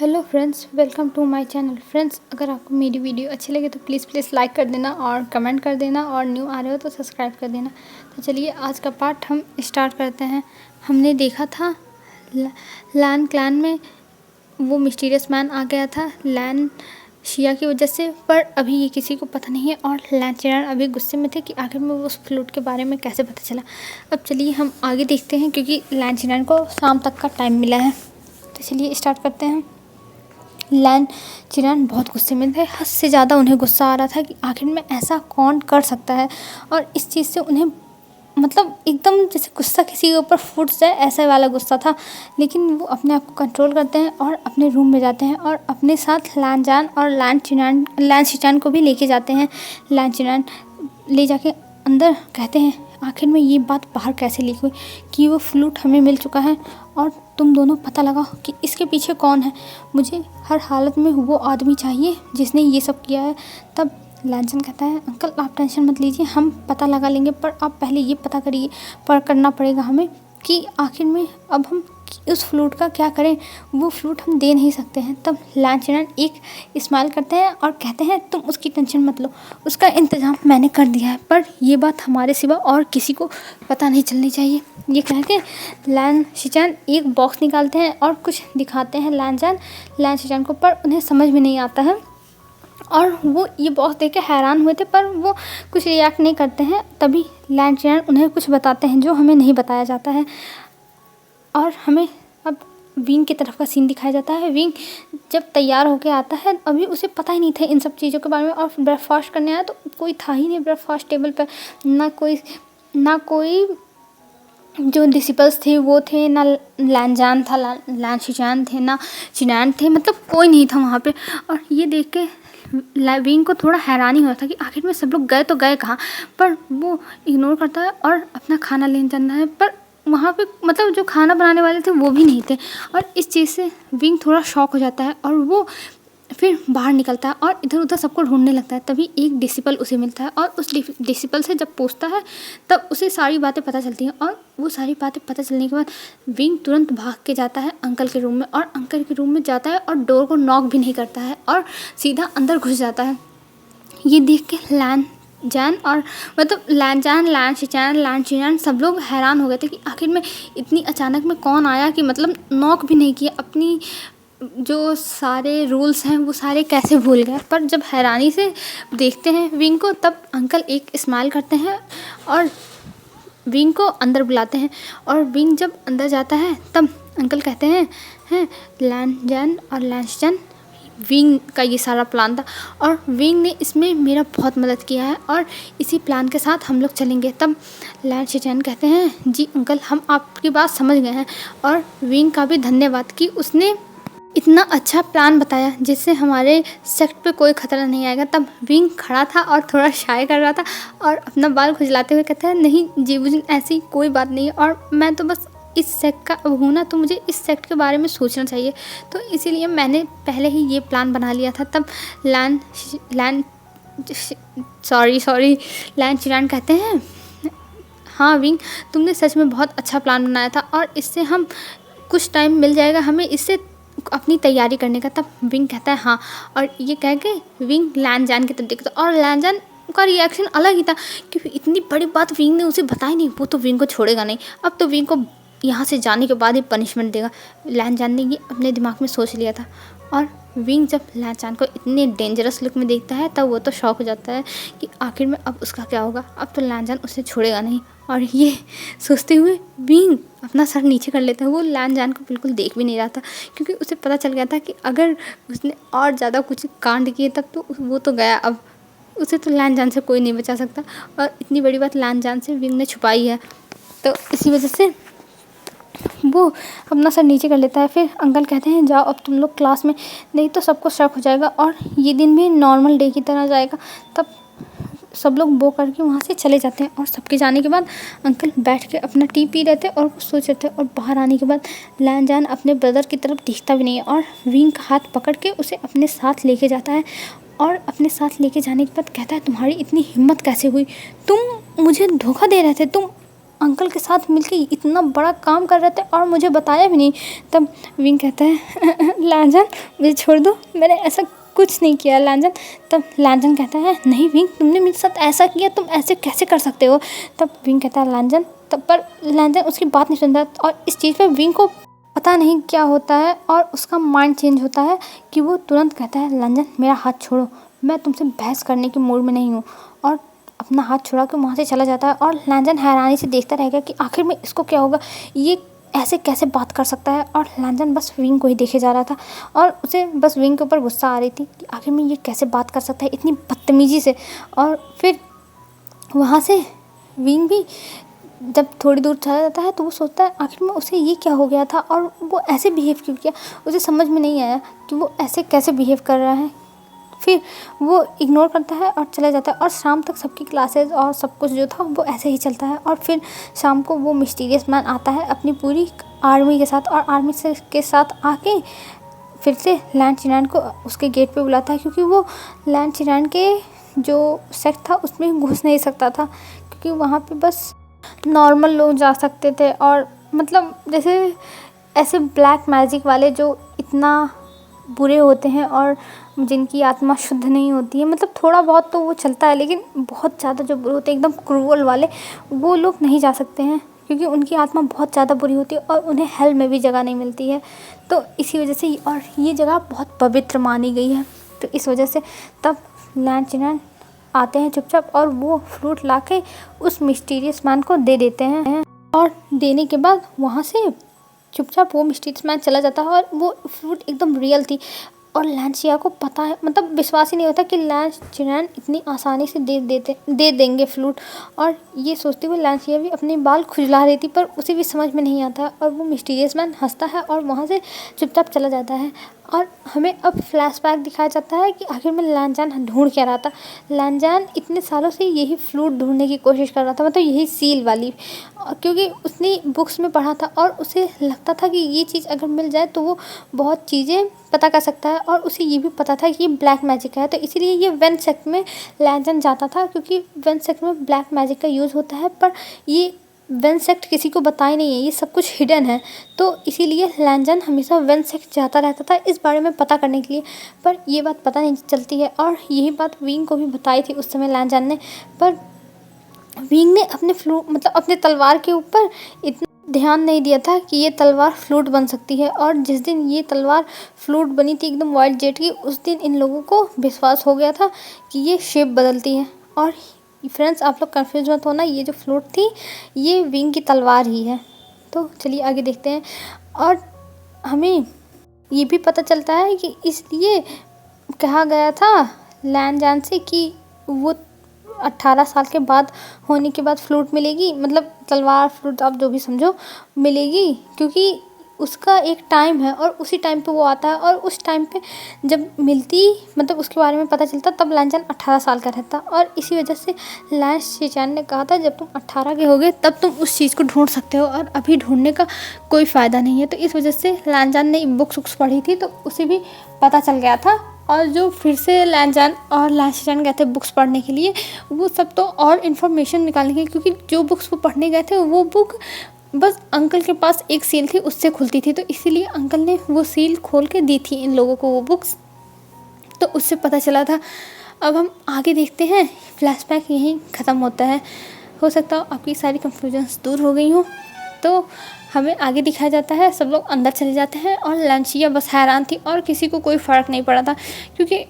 Hello friends, welcome to my channel. Friends, अगर आपको मेरी वीडियो अच्छी लगे तो प्लीज़ लाइक कर देना और कमेंट कर देना, और न्यू आ रहे हो तो सब्सक्राइब कर देना। तो चलिए आज का पार्ट हम स्टार्ट करते हैं। हमने देखा था लैन क्लैन में वो मिस्टीरियस मैन आ गया था लैन शिया की वजह से, पर अभी ये किसी को पता नहीं है और लैन चिरान अभी गुस्से में थे कि आखिर में उस फ्लूट के बारे में कैसे पता चला। अब चलिए हम आगे देखते हैं, क्योंकि लैन चिरान को शाम तक का टाइम मिला है। तो चलिए स्टार्ट करते हैं। लैन चिरान बहुत गुस्से में थे, हद से ज़्यादा उन्हें गुस्सा आ रहा था कि आखिर में ऐसा कौन कर सकता है, और इस चीज़ से उन्हें मतलब एकदम जैसे गुस्सा किसी के ऊपर फूट जाए ऐसा वाला गुस्सा था। लेकिन वो अपने आप को कंट्रोल करते हैं और अपने रूम में जाते हैं और अपने साथ लैन जान और लैन शिचान को भी लेके जाते हैं। लैन चिरान ले जाके अंदर कहते हैं आखिर में ये बात बाहर कैसे लीक हुई कि वो फ्लूट हमें मिल चुका है, और तुम दोनों पता लगाओ कि इसके पीछे कौन है। मुझे हर हालत में वो आदमी चाहिए जिसने ये सब किया है। तब लैनचन कहता है अंकल आप टेंशन मत लीजिए, हम पता लगा लेंगे, पर आप पहले ये पता करिए, पर करना पड़ेगा हमें कि आखिर में अब हम उस फ्लूट का क्या करें। वो फ्लूट हम दे नहीं सकते हैं। तब लैनचन एक स्माइल करते हैं और कहते हैं तुम उसकी टेंशन मत लो, उसका इंतज़ाम मैंने कर दिया है, पर ये बात हमारे सिवा और किसी को पता नहीं चलनी चाहिए। ये कह के लैन शिचान एक बॉक्स निकालते हैं और कुछ दिखाते हैं लैन शिचान को, पर उन्हें समझ में नहीं आता है और वो ये बॉक्स देख के हैरान हुए थे, पर वो कुछ रिएक्ट नहीं करते हैं। तभी लैन शिचान उन्हें कुछ बताते हैं जो हमें नहीं बताया जाता है, और हमें अब विंग की तरफ का सीन दिखाया जाता है। विंग जब तैयार होके आता है, अभी उसे पता ही नहीं था इन सब चीज़ों के बारे में, और ब्रेकफास्ट करने आया तो कोई था ही नहीं ब्रेकफास्ट टेबल पर। ना कोई जो डिसिपल्स थे वो थे, ना लैनजान था, लैन शिचान थे, ना चिनान थे, मतलब कोई नहीं था वहाँ पे। और ये देख के विंग को थोड़ा हैरानी हुआ था कि आखिर में सब लोग गए तो गए कहाँ, पर वो इग्नोर करता है और अपना खाना लेने जाता है। पर वहाँ पे मतलब जो खाना बनाने वाले थे वो भी नहीं थे, और इस चीज़ से विंग थोड़ा शॉक हो जाता है और वो फिर बाहर निकलता है और इधर उधर सबको ढूंढने लगता है। तभी एक डिसिपल उसे मिलता है, और उस डिसिपल से जब पूछता है तब उसे सारी बातें पता चलती हैं, और वो सारी बातें पता चलने के बाद विंग तुरंत भाग के जाता है अंकल के रूम में, और अंकल के रूम में जाता है और डोर को नॉक भी नहीं करता है और सीधा अंदर घुस जाता है। ये देख के लैन जान और मतलब लैन जान, लैन शिचान, लैन चिनान सब लोग हैरान हो गए थे कि आखिर में इतनी अचानक में कौन आया कि मतलब नॉक भी नहीं किया, अपनी जो सारे रूल्स हैं वो सारे कैसे भूल गए। पर जब हैरानी से देखते हैं विंग को, तब अंकल एक स्माइल करते हैं और विंग को अंदर बुलाते हैं, और विंग जब अंदर जाता है तब अंकल कहते हैं लैन जैन और लैन शिचान, विंग का ये सारा प्लान था और विंग ने इसमें मेरा बहुत मदद किया है, और इसी प्लान के साथ हम लोग चलेंगे। तब लैन शिचान कहते हैं जी अंकल, हम आपकी बात समझ गए हैं, और विंग का भी धन्यवाद कि उसने इतना अच्छा प्लान बताया जिससे हमारे सेक्ट पे कोई खतरा नहीं आएगा। तब विंग खड़ा था और थोड़ा शाय कर रहा था और अपना बाल खुजलाते हुए कहता है नहीं जीबूजिन, ऐसी कोई बात नहीं है, और मैं तो बस इस सेक्ट का अब हूँ ना, तो मुझे इस सेक्ट के बारे में सोचना चाहिए, तो इसीलिए मैंने पहले ही ये प्लान बना लिया था। तब लैन चिरान कहते हैं हाँ विंग, तुमने सच में बहुत अच्छा प्लान बनाया था, और इससे हम कुछ टाइम मिल जाएगा हमें इससे अपनी तैयारी करने का। तब विंग कहता है हाँ, और ये कह के विंग लैन जान की तरफ देखता, और लैन जान का रिएक्शन अलग ही था क्योंकि इतनी बड़ी बात विंग ने उसे बताई नहीं। वो तो विंग को छोड़ेगा नहीं, अब तो विंग को यहाँ से जाने के बाद ही पनिशमेंट देगा। लैन जान ने ये अपने दिमाग में सोच लिया था, और विंग जब लैन जान को इतने डेंजरस लुक में देखता है तब वो तो शॉक हो जाता है कि आखिर में अब उसका क्या होगा, अब तो लैन जान उसे छोड़ेगा नहीं। और ये सोचते हुए विंग अपना सर नीचे कर लेता है। वो लैन जान को बिल्कुल देख भी नहीं रहा था, क्योंकि उसे पता चल गया था कि अगर उसने और ज़्यादा कुछ कांड किए तब तो वो तो गया, अब उसे तो लैन जान से कोई नहीं बचा सकता, और इतनी बड़ी बात लैन जान से विंग ने छुपाई है, तो इसी वजह से वो अपना सर नीचे कर लेता है। फिर अंकल कहते हैं जाओ अब तुम लोग क्लास में, नहीं तो सबको शक हो जाएगा और ये दिन भी नॉर्मल डे की तरह जाएगा। तब सब लोग बो करके वहाँ से चले जाते हैं, और सबके जाने के बाद अंकल बैठ के अपना टी पी रहे थे और कुछ सोच रहे थे, और बाहर आने के बाद लैन जान अपने ब्रदर की तरफ दिखता भी नहीं है, और विंग का हाथ पकड़ के उसे अपने साथ लेके जाता है, और अपने साथ लेके जाने के बाद कहता है तुम्हारी इतनी हिम्मत कैसे हुई, तुम मुझे धोखा दे रहे थे, तुम अंकल के साथ मिलके इतना बड़ा काम कर रहे थे और मुझे बताया भी नहीं। तब विंग कहता है लांजन मुझे छोड़ दो, मैंने ऐसा कुछ नहीं किया लांजन। तब लांजन कहता है नहीं विंग, तुमने मेरे साथ ऐसा किया, तुम ऐसे कैसे कर सकते हो। तब विंग कहता है लांजन, तब पर लांजन उसकी बात नहीं सुनता और इस चीज़ पे विंग को पता नहीं क्या होता है और उसका माइंड चेंज होता है कि वो तुरंत कहता है लांजन मेरा हाथ छोड़ो, मैं तुमसे बहस करने के मूड में नहीं हूँ, और अपना हाथ छुड़ा के वहाँ से चला जाता है। और लांजन हैरानी से देखता रहेगा कि आखिर में इसको क्या होगा, ये ऐसे कैसे बात कर सकता है। और लांजन बस विंग को ही देखे जा रहा था और उसे बस विंग के ऊपर गुस्सा आ रही थी कि आखिर में ये कैसे बात कर सकता है इतनी बदतमीजी से। और फिर वहाँ से विंग भी जब थोड़ी दूर चला जाता है तो वो सोचता है आखिर में उसे ये क्या हो गया था और वो ऐसे बिहेव क्यों किया। उसे समझ में नहीं आया कि वो ऐसे कैसे बिहेव कर रहा है। फिर वो इग्नोर करता है और चला जाता है और शाम तक सबकी क्लासेस और सब कुछ जो था वो ऐसे ही चलता है। और फिर शाम को वो मिस्टीरियस मैन आता है अपनी पूरी आर्मी के साथ, और आर्मी से के साथ आके फिर से लैंड चिनान को उसके गेट पे बुलाता है, क्योंकि वो लैंड चिनान के जो सेक्ट था उसमें घुस नहीं सकता था, क्योंकि वहाँ पे बस नॉर्मल लोग जा सकते थे। और मतलब जैसे ऐसे ब्लैक मैजिक वाले जो इतना बुरे होते हैं और जिनकी आत्मा शुद्ध नहीं होती है, मतलब थोड़ा बहुत तो वो चलता है, लेकिन बहुत ज़्यादा जो बुरे होते हैं एकदम क्रूअल वाले, वो लोग नहीं जा सकते हैं क्योंकि उनकी आत्मा बहुत ज़्यादा बुरी होती है और उन्हें हेल में भी जगह नहीं मिलती है। तो इसी वजह से और ये जगह बहुत पवित्र मानी गई है। तो इस वजह से तब लैंड चिनान आते हैं चुपचाप और वो फ्रूट लाके उस मिस्टीरियस मैन को दे देते हैं, और देने के बाद वहाँ से चुपचाप वो मिस्टीरियस मैन चला जाता है। और वो फ्रूट एकदम रियल थी और लैंसिया को पता है, मतलब विश्वास ही नहीं होता कि लैंड चिनान इतनी आसानी से दे देंगे फ्लूट। और ये सोचते हुए लैंसिया भी अपने बाल खुजला रही थी, पर उसे भी समझ में नहीं आता और वो मिस्टीरियस मैन हंसता है और वहाँ से चुपचाप चला जाता है। और हमें अब फ्लैशबैक दिखाया जाता है कि आखिर में लैंजान ढूंढ क्या रहा था। लैंजान इतने सालों से यही फ्लूट ढूंढने की कोशिश कर रहा था, मतलब यही सील वाली, क्योंकि उसने बुक्स में पढ़ा था और उसे लगता था कि ये चीज़ अगर मिल जाए तो वो बहुत चीज़ें पता कर सकता है। और उसे ये भी पता था कि ये ब्लैक मैजिक है, तो इसीलिए ये वन सेक्ट में लैंजान जाता था, क्योंकि वन सेक्ट में ब्लैक मैजिक का यूज़ होता है। पर ये वन सेक्ट किसी को बताया नहीं है, ये सब कुछ हिडन है, तो इसीलिए लैंजान हमेशा वन सेक्ट जाता रहता था इस बारे में पता करने के लिए। पर ये बात पता नहीं चलती है और यही बात विंग को भी बताई थी उस समय लैंजान ने। पर विंग ने अपने मतलब अपने तलवार के ऊपर इतना ध्यान नहीं दिया था कि ये तलवार फ्लूट बन सकती है। और जिस दिन ये तलवार फ्लूट बनी थी एकदम वाइट जेट की, उस दिन इन लोगों को विश्वास हो गया था कि ये शेप बदलती है। और फ्रेंड्स आप लोग कंफ्यूज मत होना, ये जो फ्लूट थी ये विंग की तलवार ही है। तो चलिए आगे देखते हैं। और हमें ये भी पता चलता है कि इसलिए कहा गया था लैंजान से कि वो 18 साल के बाद होने के बाद फ्लूट मिलेगी, मतलब तलवार फ्लूट आप जो भी समझो मिलेगी, क्योंकि उसका एक टाइम है और उसी टाइम पे वो आता है। और उस टाइम पे जब मिलती, मतलब उसके बारे में पता चलता, तब लैंजान 18 साल का रहता। और इसी वजह से लैंड चिनान ने कहा था जब तुम 18 के होगे तब तुम उस चीज़ को ढूंढ सकते हो और अभी ढूंढने का कोई फ़ायदा नहीं है। तो इस वजह से लैंजान ने बुक्स पढ़ी थी तो उसे भी पता चल गया था। और जो फिर से लैंजान और लैंड चिनान गए थे बुक्स पढ़ने के लिए, वो सब तो और इन्फॉर्मेशन निकालने के लिए, क्योंकि जो बुक्स वो पढ़ने गए थे वो बुक बस अंकल के पास एक सील थी उससे खुलती थी, तो इसीलिए अंकल ने वो सील खोल के दी थी इन लोगों को वो बुक्स, तो उससे पता चला था। अब हम आगे देखते हैं, फ्लैशबैक यहीं ख़त्म होता है। हो सकता है आपकी सारी कंफ्यूजन्स दूर हो गई हो। तो हमें आगे दिखाया जाता है सब लोग अंदर चले जाते हैं और लैंसिया बस हैरान थी और किसी को कोई फ़र्क नहीं पड़ा था, क्योंकि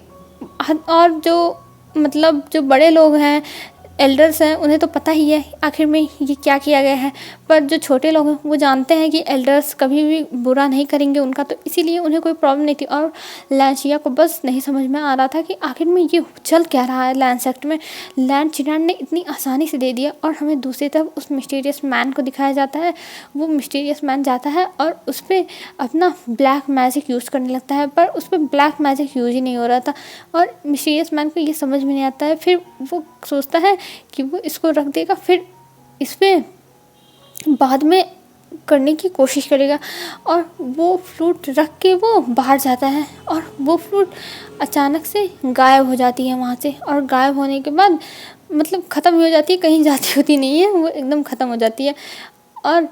और जो मतलब जो बड़े लोग हैं, एल्डर्स हैं, उन्हें तो पता ही है आखिर में ये क्या किया गया है। पर जो छोटे लोग हैं वो जानते हैं कि एल्डर्स कभी भी बुरा नहीं करेंगे उनका, तो इसीलिए उन्हें कोई प्रॉब्लम नहीं थी। और लैंसिया को बस नहीं समझ में आ रहा था कि आखिर में ये चल क्या रहा है लैंड सेक्ट में। लैंड चिनान ने इतनी आसानी से दे दिया और हमें दूसरी तरफ उस मिस्टीरियस मैन को दिखाया जाता है। वो मिस्टीरियस मैन जाता है और उस पर अपना ब्लैक मैजिक यूज़ करने लगता है, पर उस पर ब्लैक मैजिक यूज़ ही नहीं हो रहा था। और मिस्टीरियस मैन को ये समझ में नहीं आता है, फिर वो सोचता है कि वो इसको रख देगा, फिर इस पर बाद में करने की कोशिश करेगा। और वो फ्लूट रख के वो बाहर जाता है और वो फ्लूट अचानक से गायब हो जाती है वहाँ से। और गायब होने के बाद मतलब ख़त्म हो जाती है, कहीं जाती होती नहीं है, वो एकदम ख़त्म हो जाती है। और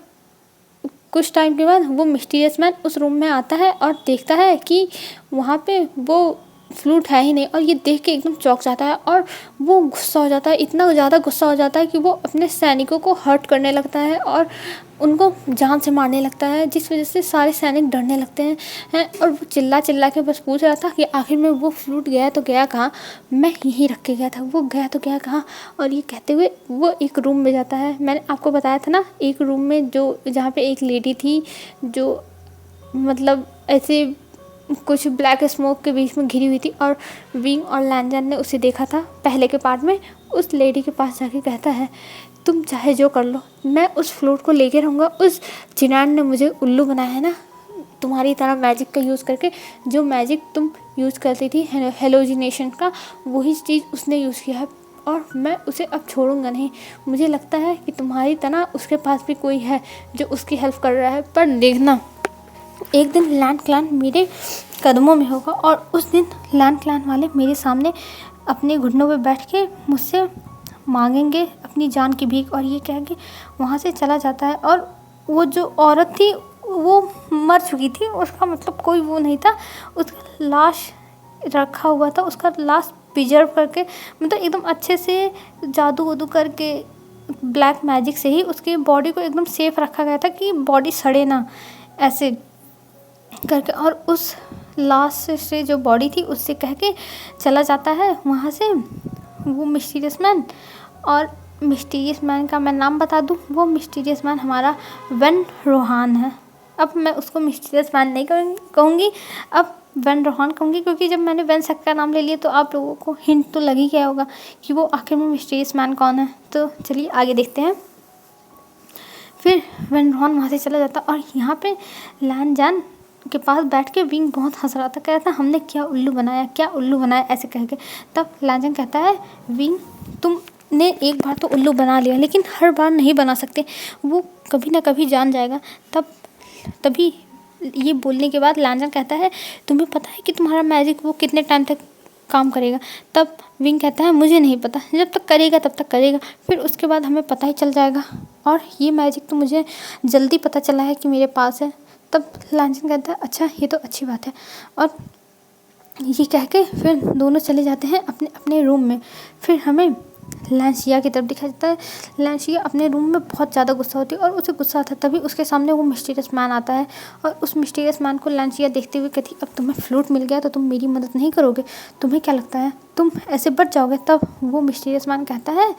कुछ टाइम के बाद वो मिस्टीरियस मैन उस रूम में आता है और देखता है कि वहाँ पे वो फ्लूट है ही नहीं, और ये देख के एकदम चौंक जाता है और वो गुस्सा हो जाता है, इतना ज़्यादा गुस्सा हो जाता है कि वो अपने सैनिकों को हर्ट करने लगता है और उनको जान से मारने लगता है, जिस वजह से सारे सैनिक डरने लगते हैं। और वो चिल्ला चिल्ला के बस पूछ रहा था कि आखिर में वो फ्लूट गया तो गया कहाँ, मैं यहीं रख के गया था, वो गया तो गया कहाँ। और ये कहते हुए वो एक रूम में जाता है। मैंने आपको बताया था ना, एक रूम में जो जहाँ पे एक लेडी थी जो मतलब ऐसे कुछ ब्लैक स्मोक के बीच में घिरी हुई थी, और विंग और लैंजन ने उसे देखा था पहले के पार्ट में। उस लेडी के पास जाके कहता है, तुम चाहे जो कर लो, मैं उस फ्लूट को लेके रहूँगा। उस जिनान ने मुझे उल्लू बनाया है ना, तुम्हारी तरह मैजिक का यूज़ करके, जो मैजिक तुम यूज़ करती थी हेलोजिनेशन का, वही चीज़ उसने यूज़ किया है, और मैं उसे अब छोड़ूंगा नहीं। मुझे लगता है कि तुम्हारी तरह उसके पास भी कोई है जो उसकी हेल्प कर रहा है, पर देखना एक दिन लैंड क्लैन मेरे कदमों में होगा, और उस दिन लैंड क्लैन वाले मेरे सामने अपने घुटनों पे बैठ के मुझसे मांगेंगे अपनी जान की भीख। और ये कह के वहाँ से चला जाता है। और वो जो औरत थी वो मर चुकी थी, उसका मतलब कोई वो नहीं था, उसका लाश रखा हुआ था, उसका लाश प्रिजर्व करके, मतलब एकदम अच्छे से जादू वादू करके ब्लैक मैजिक से ही उसकी बॉडी को एकदम सेफ रखा गया था कि बॉडी सड़े ना, ऐसे करके। और उस लास्ट से जो बॉडी थी उससे कह के चला जाता है वहाँ से वो मिस्टीरियस मैन। और मिस्टीरियस मैन का मैं नाम बता दूँ, वो मिस्टीरियस मैन हमारा वेन रोहान है। अब मैं उसको मिस्टीरियस मैन नहीं कहूँगी, अब वेन रोहान कहूँगी, क्योंकि जब मैंने वेन सक का नाम ले लिया तो आप लोगों को हिंट तो लग ही गया होगा कि वो आखिर में मिस्टीरियस मैन कौन है। तो चलिए आगे देखते हैं। फिर वेन रोहान वहाँ से चला जाता, और यहाँ पे लैंजान के पास बैठ के विंग बहुत हंस रहा था, कहता हमने क्या उल्लू बनाया, क्या उल्लू बनाया, ऐसे कह के। तब लैंजान कहता है, विंग तुमने एक बार तो उल्लू बना लिया, लेकिन हर बार नहीं बना सकते, वो कभी ना कभी जान जाएगा। तभी ये बोलने के बाद लैंजान कहता है, तुम्हें पता है कि तुम्हारा मैजिक वो कितने टाइम तक काम करेगा। तब विंग कहता है, मुझे नहीं पता, जब तक करेगा तब तक करेगा, फिर उसके बाद हमें पता ही चल जाएगा, और ये मैजिक तो मुझे जल्दी पता चला है कि मेरे पास है। तब लैंजान कहता है, अच्छा ये तो अच्छी बात है। और ये कह के फिर दोनों चले जाते हैं अपने अपने रूम में। फिर हमें लैंसिया की तरफ दिखाया जाता है। लैंसिया अपने रूम में बहुत ज़्यादा गुस्सा होती है, और उसे गुस्सा आता है तभी उसके सामने वो मिस्टीरियस मैन आता है। और उस मिस्टीरियस मैन को लैंसिया देखते हुए कहती, अब तुम्हें फ्लूट मिल गया तो तुम मेरी मदद नहीं करोगे, तुम्हें क्या लगता है तुम ऐसे बच जाओगे। तब वो मिस्टीरियस मैन कहता है,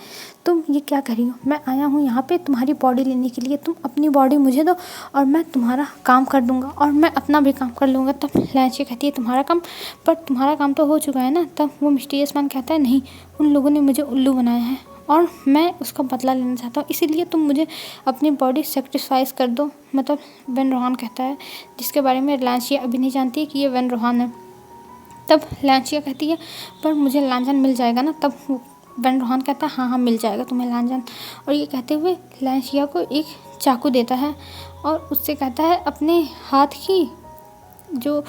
तुम ये क्या कर रही हो, मैं आया हूँ यहाँ पे तुम्हारी बॉडी लेने के लिए, तुम अपनी बॉडी मुझे दो और मैं तुम्हारा काम कर दूँगा, और मैं अपना भी काम कर लूँगा। तब लैंसिया कहती है, तुम्हारा काम, पर तुम्हारा काम तो हो चुका है ना। तब वो मिस्टीरियस मैन कहता है, नहीं, उन लोगों ने मुझे उल्लू बनाया है और मैं उसका बदला लेना चाहता हूँ, इसीलिए तुम मुझे अपनी बॉडी सेक्रीफाइस कर दो। मतलब वेन रोहान कहता है, जिसके बारे में लैंसिया अभी नहीं जानती है कि ये वेन रोहान है। तब लैंसिया कहती है, पर मुझे लैंजान मिल जाएगा ना। तब वेन रोहान कहता है, हाँ हाँ मिल जाएगा तुम्हें लैंजान। और ये कहते हुए लैंसिया को एक चाकू देता है और उससे कहता है, अपने हाथ की जो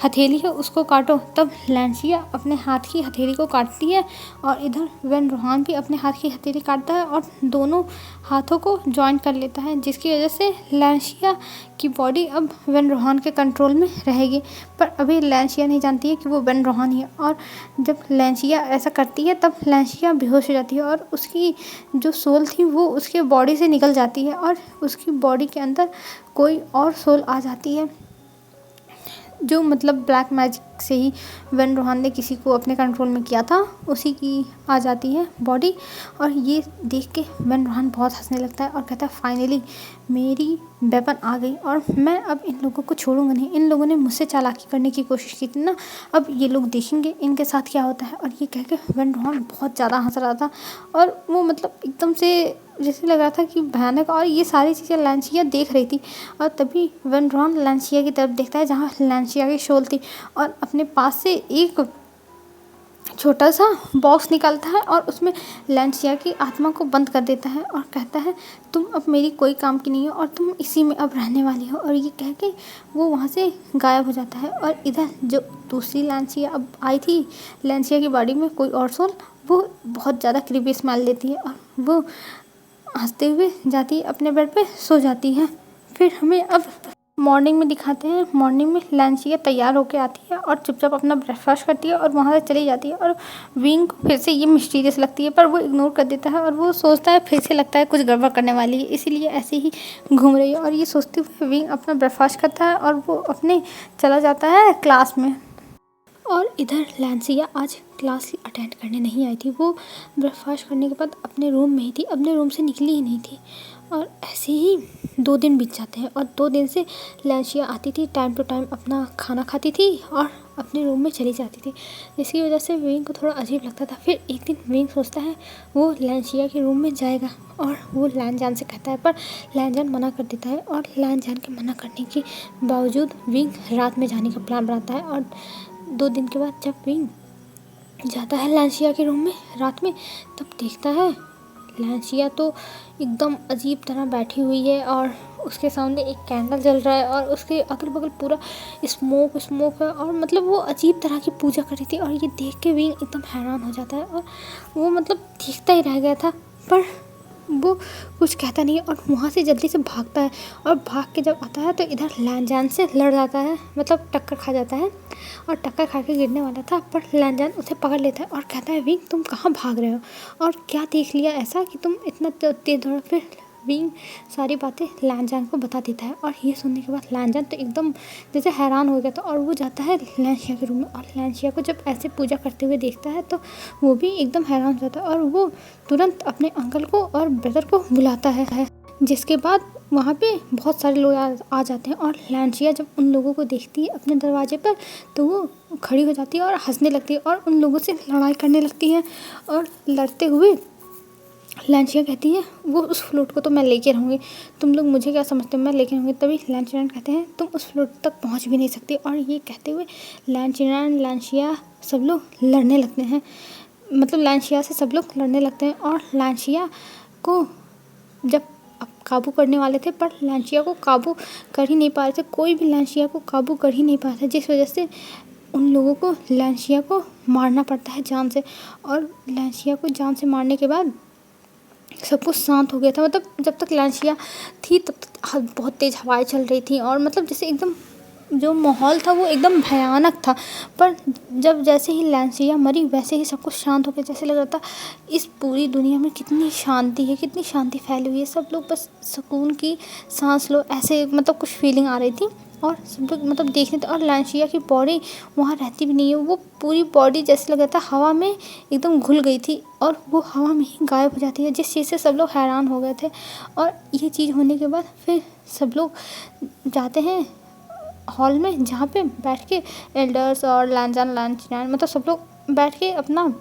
हथेली है उसको काटो। तब लैंसिया अपने हाथ की हथेली को काटती है, और इधर वेन रोहान भी अपने हाथ की हथेली काटता है और दोनों हाथों को जॉइन कर लेता है, जिसकी वजह से लैंसिया की बॉडी अब वेन रोहान के कंट्रोल में रहेगी। पर अभी लैंसिया नहीं जानती है कि वो वेन रोहान ही है। और जब लैंसिया ऐसा करती है तब लैंसिया बेहोश हो जाती है, और उसकी जो सोल थी वो उसके बॉडी से निकल जाती है, और उसकी बॉडी के अंदर कोई और सोल आ जाती है, जो मतलब ब्लैक मैजिक से ही वेन रोहान ने किसी को अपने कंट्रोल में किया था, उसी की आ जाती है बॉडी। और ये देख के वेन रोहान बहुत हंसने लगता है और कहता है, फाइनली मेरी वेपन आ गई और मैं अब इन लोगों को छोड़ूंगा नहीं। इन लोगों ने मुझसे चालाकी करने की कोशिश की थी ना, अब ये लोग देखेंगे इनके साथ क्या होता है। और ये कह के वेन रोहान बहुत ज़्यादा हंस रहा था, और वो मतलब एकदम से जैसे लग रहा था कि भयानक। और ये सारी चीज़ें लैंसिया देख रही थी, और तभी वेन रोहान लैंसिया की तरफ देखता है जहाँ लैंसिया की शोल थी, और अपने पास से एक छोटा सा बॉक्स निकालता है और उसमें लैंसिया की आत्मा को बंद कर देता है, और कहता है, तुम अब मेरी कोई काम की नहीं हो और तुम इसी में अब रहने वाली हो। और ये कह के वो वहाँ से गायब हो जाता है। और इधर जो दूसरी लैंसिया अब आई थी लैंसिया की बॉडी में कोई और सोल, वो बहुत ज़्यादा क्रीपी स्मेल देती है और वो हंसते हुए जाती है अपने बेड पे सो जाती है। फिर हमें अब मॉर्निंग में दिखाते हैं। मॉर्निंग में लांचिया तैयार होके आती है और चुपचाप अपना ब्रेकफास्ट करती है और वहाँ से चली जाती है और विंग को फिर से ये मिस्टीरियस लगती है, पर वो इग्नोर कर देता है और वो सोचता है फिर से लगता है कुछ गड़बड़ करने वाली है, इसीलिए ऐसे ही घूम रही है। और ये सोचते हुए विंग अपना ब्रेकफास्ट करता है और वो अपने चला जाता है क्लास में। और इधर लांसिया आज क्लास अटेंड करने नहीं आई थी। वो ब्रेकफास्ट करने के बाद अपने रूम में ही थी, अपने रूम से निकली ही नहीं थी। और ऐसे ही 2 दिन बीत जाते हैं और 2 दिन से लांसिया आती थी, टाइम टू टाइम अपना खाना खाती थी और अपने रूम में चली जाती थी, जिसकी वजह से विंग को थोड़ा अजीब लगता था। फिर एक दिन विंग सोचता है वो लांसिया के रूम में जाएगा और वो लानजान से कहता है, पर लानजान मना कर देता है। और लानजान के मना करने के बावजूद विंग रात में जाने का प्लान बनाता है। और 2 दिन के बाद जब विंग जाता है लांसिया के रूम में रात में, तब देखता है लांसिया तो एकदम अजीब तरह बैठी हुई है और उसके सामने एक कैंडल जल रहा है और उसके अगल बगल पूरा स्मोक है। और मतलब वो अजीब तरह की पूजा कर रही थी और ये देख के विंग एकदम हैरान हो जाता है और वो मतलब देखता ही रह गया था, पर वो कुछ कहता नहीं है और वहाँ से जल्दी से भागता है। और भाग के जब आता है तो इधर लानजान से लड़ जाता है, मतलब टक्कर खा जाता है और टक्कर खा के गिरने वाला था, पर लानजान उसे पकड़ लेता है और कहता है विंग तुम कहाँ भाग रहे हो और क्या देख लिया ऐसा कि तुम इतना तेज दौड़ा। फिर विंग सारी बातें लानजान को बता देता है और ये सुनने के बाद लानजान तो एकदम जैसे हैरान हो गया था और वो जाता है लांसिया के रूम में। और लांसिया को जब ऐसे पूजा करते हुए देखता है तो वो भी एकदम हैरान हो जाता है और वो तुरंत अपने अंकल को और ब्रदर को बुलाता है। जिसके बाद वहाँ पे बहुत सारे लोग आ जाते हैं और लांसिया जब उन लोगों को देखती है अपने दरवाजे पर तो वो खड़ी हो जाती है और हंसने लगती है और उन लोगों से लड़ाई करने लगती है। और लड़ते हुए लांसिया कहती है वो उस फ्लोट को तो मैं लेके रहूँगी, तुम लोग मुझे क्या समझते हो, मैं लेके रहूँगी। तभी लांसिया कहते हैं तुम उस फ्लोट तक पहुँच भी नहीं सकती। और ये कहते हुए लांसिया सब लोग लड़ने लगते हैं, मतलब लांसिया से सब लोग लड़ने लगते हैं। और लांसिया को जब अब काबू करने वाले थे, पर लांसिया को काबू कर ही नहीं पा रहे थे, कोई भी लांसिया को काबू कर ही नहीं पा रहा था, जिस वजह से उन लोगों को लांसिया को मारना पड़ता है जान से। और लांसिया को जान से मारने के बाद सब कुछ शांत हो गया था। मतलब जब तक लांसिया थी तब तक बहुत तेज़ हवाएं चल रही थी और मतलब जैसे एकदम जो माहौल था वो एकदम भयानक था। पर जब जैसे ही लांसिया मरी वैसे ही सब कुछ शांत हो गया, जैसे लग रहा था इस पूरी दुनिया में कितनी शांति है, कितनी शांति फैली हुई है, सब लोग बस सुकून की सांस लो, ऐसे मतलब कुछ फीलिंग आ रही थी। और सब लोग मतलब देखने थे और लांसिया की बॉडी वहाँ रहती भी नहीं है, वो पूरी बॉडी जैसे लग रहा था हवा में एकदम घुल गई थी और वो हवा में ही गायब हो जाती है, जिस चीज़ से सब लोग हैरान हो गए थे। और ये चीज़ होने के बाद फिर सब लोग जाते हैं हॉल में, जहाँ पे बैठ के एल्डर्स और लांचियान मतलब सब लोग बैठ के अपना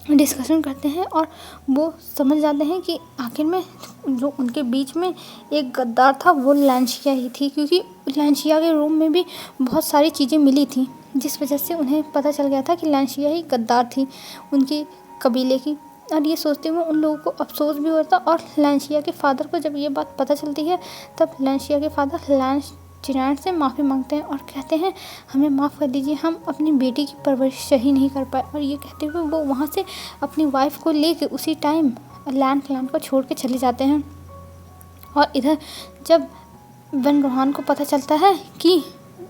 डिस्कशन करते हैं और वो समझ जाते हैं कि आखिर में जो उनके बीच में एक गद्दार था वो लांसिया ही थी, क्योंकि लांसिया के रूम में भी बहुत सारी चीज़ें मिली थी, जिस वजह से उन्हें पता चल गया था कि लांसिया ही गद्दार थी उनकी कबीले की। और ये सोचते हुए उन लोगों को अफसोस भी होता। और लांसिया के फादर को जब ये बात पता चलती है तब लांसिया के फादर लांचियान से माफ़ी मांगते हैं और कहते हैं हमें माफ़ कर दीजिए, हम अपनी बेटी की परवरिश सही नहीं कर पाए। और ये कहते हुए वो वहाँ से अपनी वाइफ को लेके उसी टाइम लैंड क्लैन को छोड़ के चले जाते हैं। और इधर जब वन रोहान को पता चलता है कि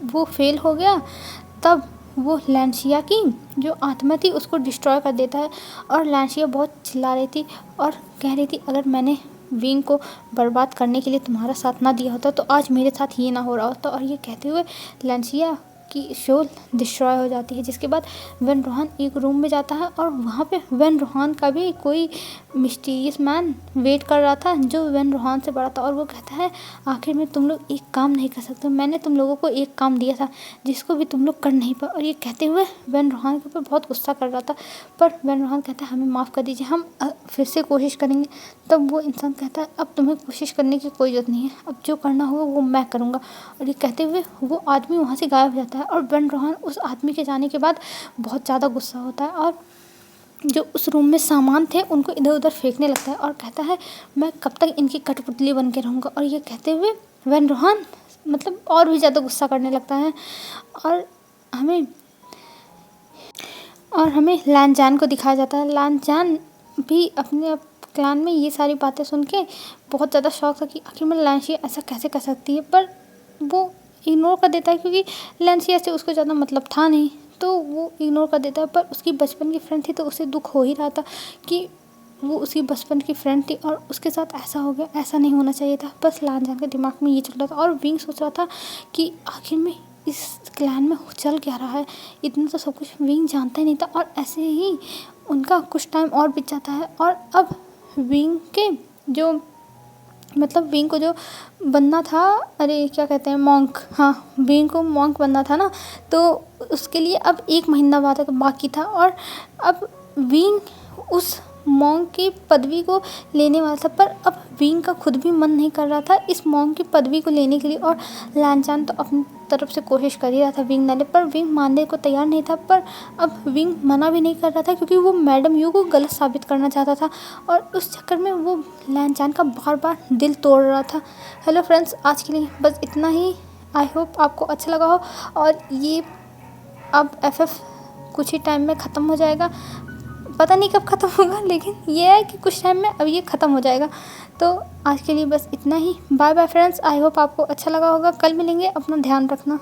वो फेल हो गया, तब वो लांसिया की जो आत्मा थी उसको डिस्ट्रॉय कर देता है। और लांसिया बहुत चिल्ला रही थी और कह रही थी अगर मैंने विंग को बर्बाद करने के लिए तुम्हारा साथ ना दिया होता तो आज मेरे साथ ये ना हो रहा होता। और ये कहते हुए लांसिया की सोल डिस्ट्रॉय हो जाती है, जिसके बाद वन रोहान एक रूम में जाता है और वहाँ पे वन रोहान का भी कोई मिस्टीरियस मैन वेट कर रहा था जो वन रोहान से बड़ा था। और वो कहता है आखिर में तुम लोग एक काम नहीं कर सकते, मैंने तुम लोगों को एक काम दिया था जिसको भी तुम लोग कर नहीं पाए। और ये कहते हुए वन रोहान के ऊपर बहुत गुस्सा कर रहा था, पर वन रोहान कहता है हमें माफ़ कर दीजिए, हम फिर से कोशिश करेंगे। तब वो इंसान कहता है अब तुम्हें कोशिश करने की कोई ज़रूरत नहीं है, अब जो करना होगा वो मैं करूँगा। और ये कहते हुए वो आदमी वहाँ से गायब हो जाता है। और वन रोहान उस आदमी के जाने के बाद बहुत ज़्यादा गुस्सा होता है और जो उस रूम में सामान थे उनको इधर उधर फेंकने लगता है और कहता है मैं कब तक इनकी कठपुतली बन के रहूँगा। और ये कहते हुए वन रोहान मतलब और भी ज़्यादा गुस्सा करने लगता है। और हमें और हमें लानजान को दिखाया जाता है। लानजान भी अपने क्लान में ये सारी बातें सुन के बहुत ज़्यादा शॉक था कि आखिर में लानशिया ऐसा कैसे कर सकती है, पर वो इग्नोर कर देता है क्योंकि लानशिया से उसको ज़्यादा मतलब था नहीं, तो वो इग्नोर कर देता है। पर उसकी बचपन की फ्रेंड थी तो उसे दुख हो ही रहा था कि वो उसकी बचपन की फ्रेंड थी और उसके साथ ऐसा हो गया, ऐसा नहीं होना चाहिए था। बस लानजान के दिमाग में ये चल रहा था और विंग सोच रहा था कि आखिर में इस क्लैन में चल क्या रहा है, इतना तो सब कुछ विंग जानता ही नहीं था। और ऐसे ही उनका कुछ टाइम और बीत जाता है और अब विंग के जो मतलब विंग को जो बनना था, अरे क्या कहते हैं, मॉन्क, हाँ विंग को मॉन्क बनना था ना, तो उसके लिए अब 1 महीना बाद बाकी था और अब विंग उस मॉन्क की पदवी को लेने वाला था। पर अब विंग का खुद भी मन नहीं कर रहा था इस मॉन्क की पदवी को लेने के लिए और लानचान तो अपनी तरफ से कोशिश कर ही रहा था विंग लाने, पर विंग मानने को तैयार नहीं था। पर अब विंग मना भी नहीं कर रहा था क्योंकि वो मैडम यू को गलत साबित करना चाहता था और उस चक्कर में वो लानचान का बार बार दिल तोड़ रहा था। हेलो फ्रेंड्स, आज के लिए बस इतना ही। आई होप आपको अच्छा लगा हो। और ये अब FF कुछ ही टाइम में ख़त्म हो जाएगा, पता नहीं कब ख़त्म होगा, लेकिन ये है कि कुछ टाइम में अब ये ख़त्म हो जाएगा। तो आज के लिए बस इतना ही। Bye bye friends, I hope आपको अच्छा लगा होगा। कल मिलेंगे, अपना ध्यान रखना।